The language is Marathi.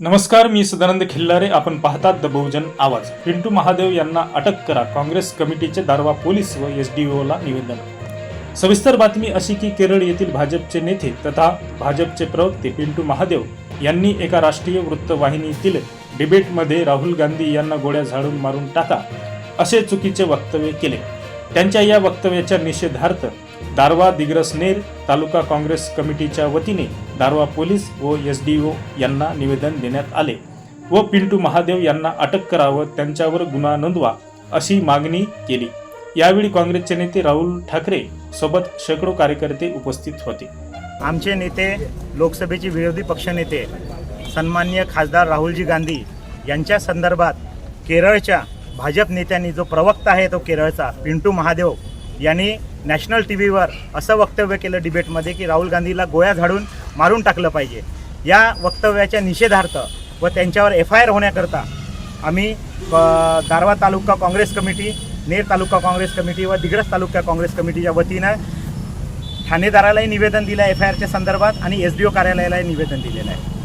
नमस्कार, मी सदानंद खिल्लारे. आपण पाहतात द बहुजन आवाज. पिंटू महादेव यांना अटक करा, काँग्रेस कमिटीचे दारवा पोलीस व एसडीओला निवेदन. सविस्तर बातमी अशी की केरळ येथील भाजपचे नेते तथा भाजपचे प्रवक्ते पिंटू महादेव यांनी एका राष्ट्रीय वृत्तवाहिनीतील डिबेटमध्ये राहुल गांधी यांना गोळ्या झाडून मारून टाका असे चुकीचे वक्तव्य केले. त्यांच्या या वक्तव्याच्या निषेधार्थ दारवा दिग्रसनेर तालुका काँग्रेस कमिटीच्या वतीने दारवा पोलीस व एसडीओ यांना निवेदन देण्यात आले व पिंटू महादेव यांना अटक करावं, त्यांच्यावर गुन्हा नोंदवा अशी मागणी केली. यावेळी काँग्रेसचे नेते राहुल ठाकरे सोबत शेकडो कार्यकर्ते उपस्थित होते. आमचे नेते, लोकसभेचे विरोधी पक्षनेते सन्माननीय खासदार राहुलजी गांधी यांच्या संदर्भात केरळच्या भाजप नेत्यांनी, जो प्रवक्ता आहे तो केरळचा पिंटू महादेव यांनी नॅशनल टी व्हीवर असं वक्तव्य केलं डिबेटमध्ये की राहुल गांधीला गोळ्या झाडून मारून टाकलं पाहिजे. या वक्तव्याच्या निषेधार्थ व त्यांच्यावर FIR होण्याकरता आम्ही दारवा तालुका काँग्रेस कमिटी, नेर तालुका काँग्रेस कमिटी व दिग्रस तालुका काँग्रेस कमिटीच्या वतीनं ठाणेदारालाही निवेदन दिलं आहे FIRच्या संदर्भात आणि SDO कार्यालयालाही निवेदन दिलेलं आहे.